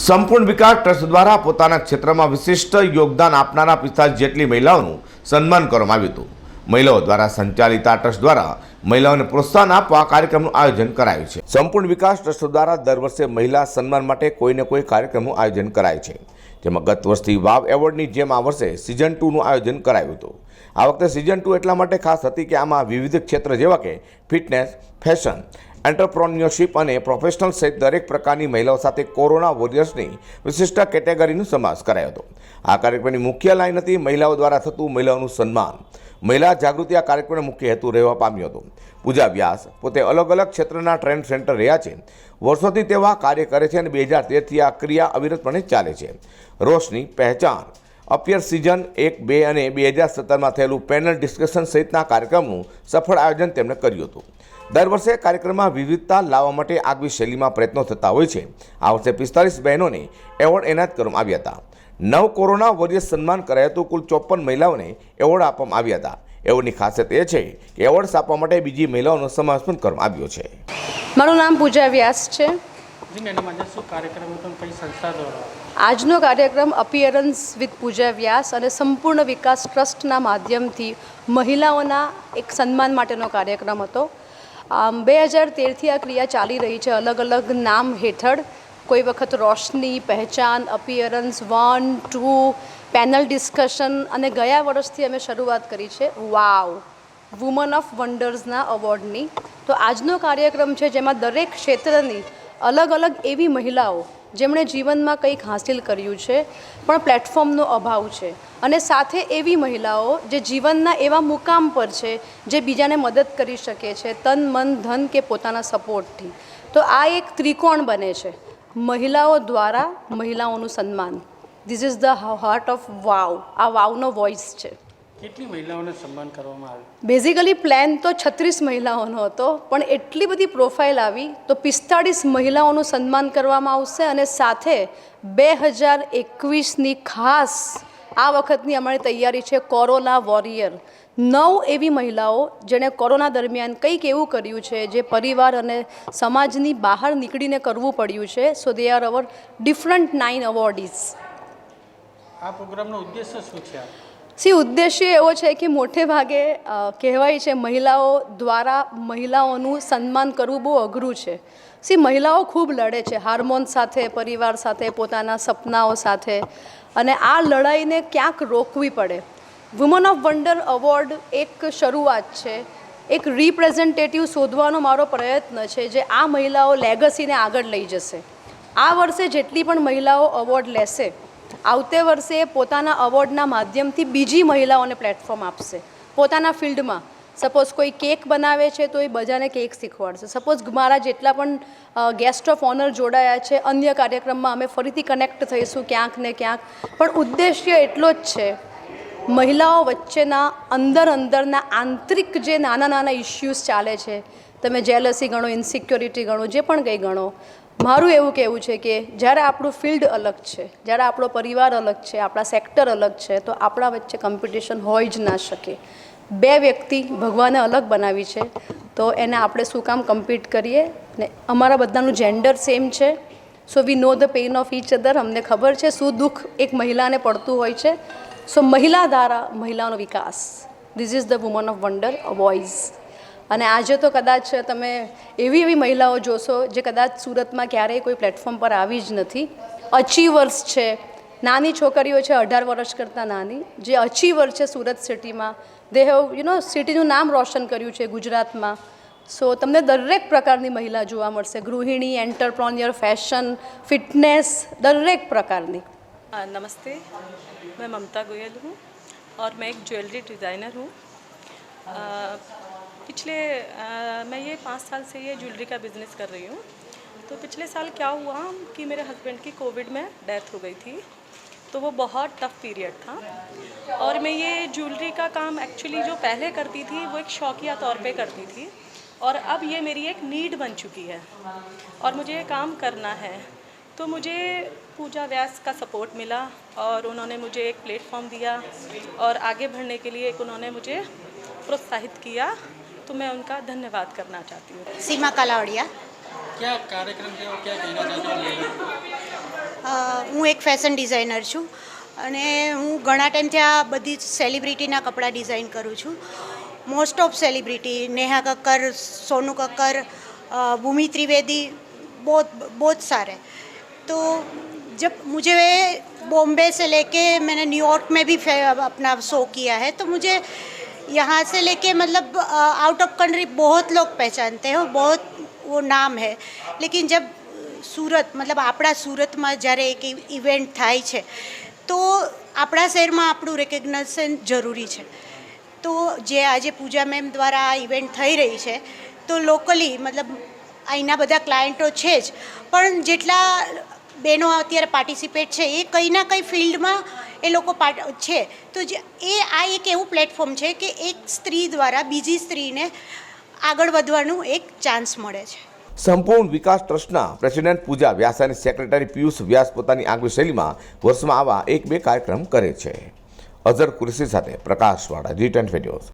સંપૂર્ણ વિકાસ ટ્રસ્ટ દ્વારા પોતાના ક્ષેત્રમાં વિશિષ્ટ યોગદાન આપનારા 45 જેટલી મહિલાઓનું સન્માન કરવામાં આવ્યું હતું। મહિલાઓ દ્વારા સંચાલિત આ ટ્રસ્ટ દ્વારા મહિલાઓને પ્રોત્સાહન આપવા આ કાર્યક્રમનું આયોજન કરાયું છે। સંપૂર્ણ વિકાસ ટ્રસ્ટ દ્વારા દર વર્ષે મહિલા સન્માન માટે કોઈને કોઈ કાર્યક્રમનું આયોજન કરાય છે, જેમાં ગત વર્ષથી વાવ એવોર્ડની જેમ આ વર્ષે સિઝન 2નું આયોજન કરાયું હતું। આ વખતે સિઝન 2 એટલા માટે ખાસ હતી કે આમાં વિવિધ ક્ષેત્ર જેવા કે ફિટનેસ, ફેશન, એન્ટરપ્રોન્યોરશિપ અને પ્રોફેશનલ સહિત દરેક પ્રકારની મહિલાઓ સાથે કોરોના વોરિયર્સની વિશિષ્ટ કેટેગરીનો સમાવેશ કરાયો હતો। આ કાર્યક્રમની મુખ્ય લાઈન હતી મહિલાઓ દ્વારા થતું મહિલાઓનું સન્માન। મહિલા જાગૃતિ આ કાર્યક્રમનો મુખ્ય હેતુ રહેવા પામ્યો હતો। પૂજા વ્યાસ પોતે અલગ અલગ ક્ષેત્રના ટ્રેન્ડ સેન્ટર રહ્યા છે, વર્ષોથી તેઓ આ કાર્ય કરે છે અને 2013થી આ ક્રિયા અવિરતપણે ચાલે છે। રોશની, પહેચાન, અપિયર સિઝન 1, 2 અને 2017માં થયેલું પેનલ ડિસ્કશન સહિતના કાર્યક્રમનું સફળ આયોજન તેમણે કર્યું હતું। દર વર્ષે કાર્યક્રમમાં વિવિધતા લાવવા માટે આગવી શૈલીમાં પ્રયત્નો થતા હોય છે। આ વર્ષે 45 બહેનોને એવોર્ડ એનાયત કરવામાં આવ્યા હતા। 9 કોરોના વોરિયર્સ સન્માન કરાયા હતું। કુલ 54 મહિલાઓને એવોર્ડ આપવામાં આવ્યા હતા। એવોર્ડની ખાસિયત એ છે કે એવોર્ડ્સ આપવા માટે બીજી મહિલાઓનો સમાવેશ પણ કરવામાં આવ્યો છે। મારું નામ પૂજા વ્યાસ છે। આજનો કાર્યક્રમ અપિયરન્સ વિથ પૂજા વ્યાસ અને સંપૂર્ણ વિકાસ ટ્રસ્ટના માધ્યમથી મહિલાઓના એક સન્માન માટેનો કાર્યક્રમ હતો। 2013થી આ ક્રિયા ચાલી રહી છે અલગ અલગ નામ હેઠળ। કોઈ વખત રોશની, પહેચાન, અપિયરન્સ 1, 2, પેનલ ડિસ્કશન અને ગયા વર્ષથી અમે શરૂઆત કરી છે વાવ વુમન ઓફ વન્ડર્સના અવોર્ડની। તો આજનો કાર્યક્રમ છે જેમાં દરેક ક્ષેત્રની અલગ અલગ એવી મહિલાઓ જેમણે જીવનમાં કંઈક હાંસિલ કર્યું છે પણ પ્લેટફોર્મનો અભાવ છે, અને સાથે એવી મહિલાઓ જે જીવનના એવા મુકામ પર છે જે બીજાને મદદ કરી શકે છે તન, મન, ધન કે પોતાના સપોર્ટથી। તો આ એક ત્રિકોણ બને છે મહિલાઓ દ્વારા મહિલાઓનું સન્માન। This is the heart of વાવ। આ વાવનો વોઇસ છે। કેટલી મહિલાઓને સન્માન કરવામાં આવ્યું? બેઝિકલી પ્લાન તો 36 મહિલાઓનો હતો, પણ એટલી બધી પ્રોફાઇલ આવી તો 45 મહિલાઓનું સન્માન કરવામાં આવશે, અને સાથે 2021ની ખાસ આ વખતની અમારી તૈયારી છે કોરોના વોરિયર। 9 એવી મહિલાઓ જેણે કોરોના દરમિયાન કંઈક એવું કર્યું છે જે પરિવાર અને સમાજની બહાર નીકળીને કરવું પડ્યું છે। સો દે આર અવર ડિફરન્ટ 9 અવોર્ડીઝ। આ પ્રોગ્રામનો ઉદ્દેશ્ય શું છે? ઉદ્દેશ્ય એવો છે કે મોટે ભાગે કહેવાય છે મહિલાઓ દ્વારા મહિલાઓનું સન્માન કરવું બહુ અઘરું છે। મહિલાઓ ખૂબ લડે છે હાર્મોન સાથે, પરિવાર સાથે, પોતાના સપનાઓ સાથે, અને આ લડાઈને ક્યાંક રોકવી પડે। વુમન ઓફ વન્ડર અવોર્ડ એક શરૂઆત છે, એક રિપ્રેઝેન્ટેટિવ શોધવાનો મારો પ્રયત્ન છે જે આ મહિલાઓ લેગસીને આગળ લઈ જશે। આ વર્ષે જેટલી પણ મહિલાઓ અવોર્ડ લેશે, આવતે વર્ષે પોતાના અવોર્ડના માધ્યમથી બીજી મહિલાઓને પ્લેટફોર્મ આપશે પોતાના ફિલ્ડમાં। સપોઝ કોઈ કેક બનાવે છે તો એ બધાને કેક શીખવાડશે। સપોઝ મારા જેટલા પણ ગેસ્ટ ઓફ ઓનર જોડાયા છે અન્ય કાર્યક્રમમાં અમે ફરીથી કનેક્ટ થઈશું ક્યાંક ને ક્યાંક, પણ ઉદ્દેશ્ય એટલો જ છે મહિલાઓ વચ્ચેના અંદરના આંતરિક જે નાના નાના ઇશ્યુઝ ચાલે છે, તમે જેલસી ગણો, ઇન્સિક્યોરિટી ગણો, જે પણ કંઈ ગણો, મારું એવું કહેવું છે કે જ્યારે આપણું ફિલ્ડ અલગ છે, જ્યારે આપણો પરિવાર અલગ છે, આપણા સેક્ટર અલગ છે, તો આપણા વચ્ચે કોમ્પિટિશન હોય જ ના શકે। 2 વ્યક્તિ ભગવાને અલગ બનાવી છે, તો એને આપણે શું કામ કમ્પીટ કરીએ? ને અમારા બધાનું જેન્ડર સેમ છે। So we know the pain of each other. અમને ખબર છે શું દુઃખ એક મહિલાને પડતું હોય છે। સો મહિલા દ્વારા મહિલાનો વિકાસ, this is the woman of wonder voice. અને આજે તો કદાચ તમે એવી મહિલાઓ જોશો જે કદાચ સુરતમાં ક્યારેય કોઈ પ્લેટફોર્મ પર આવી જ નથી। અચીવર્સ છે, નાની છોકરીઓ છે 18 વર્ષ કરતાં નાની, જે અચીવર છે સુરત સિટીમાં। દે હેવ સિટીનું નામ રોશન કર્યું છે ગુજરાતમાં। સો તમને દરેક પ્રકારની મહિલા જોવા મળશે, ગૃહિણી, एंटरप्रेन्योर, फैशन, फिटनेस, दरेक प्रकारनी। नमस्ते, मैं ममता गोयल हूँ और मैं एक ज्वेलरी डिज़ाइनर हूँ। मैं ये 5 साल से ये ज्वेलरी का बिज़नेस कर रही हूँ। तो पिछले साल क्या हुआ कि मेरे हस्बैंड की कोविड में डेथ हो गई थी, तो वो बहुत टफ़ पीरियड था। और मैं ये ज्वेलरी का काम एक्चुअली जो पहले करती थी वो एक शौकिया तौर पे करती थी, और अब ये मेरी एक नीड बन चुकी है और मुझे ये काम करना है। तो मुझे पूजा व्यास का सपोर्ट मिला और उन्होंने मुझे एक प्लेटफॉर्म दिया और आगे बढ़ने के लिए एक उन्होंने मुझे प्रोत्साहित किया, तो मैं उनका धन्यवाद करना चाहती हूँ। सीमा कालावड़िया। क्या कार्यक्रम थे और क्या कहना चाहते हैं? હું એક ફેશન ડિઝાઇનર છું અને હું ઘણા ટાઈમથી આ બધી સેલિબ્રિટીના કપડાં ડિઝાઇન કરું છું. મોસ્ટ ઓફ સેलिब्रिटी नेहा कक्कर, सोनू कक्कर, भूमि त्रिवेदी, बहुत सारे. तो जब मुझे बॉम्बे से लेके मैंने न्यूयॉर्क में भी अपना शो किया है, तो मुझे यहाँ से लेके मतलब आउट ऑफ कंट्री बहुत लोग पहचानते हैं, बहुत वो नाम है. लेकिन जब सूरत मतलब આપણા સુરતમાં જ્યારે એક ઇવેન્ટ થાય છે તો આપણા શહેરમાં આપણું રેકગ્નાઇઝેશન જરૂરી છે. તો જે આજે પૂજા મેમ દ્વારા આ ઇવેન્ટ થઈ રહી છે તો લોકલી મતલબ અહીંના બધા ક્લાયન્ટો છે જ, પણ જેટલા બહેનો અત્યારે પાર્ટિસિપેટ છે એ કંઈ ના કંઈ ફિલ્ડમાં એ લોકો છે. તો આ એક એવું પ્લેટફોર્મ છે કે એક સ્ત્રી દ્વારા બીજી સ્ત્રીને આગળ વધવાનું એક ચાન્સ મળે છે. સંપૂર્ણ વિકાસ ટ્રસ્ટના પ્રેસિડેન્ટ પૂજા વ્યાસ અને સેક્રેટરી પિયુષ વ્યાસ પોતાની આગવી શૈલીમાં વર્ષમાં આવા 1-2 કાર્યક્રમ કરે છે. અઝર કુરેશી સાથે પ્રકાશવાળા, G20 ન્યૂઝ.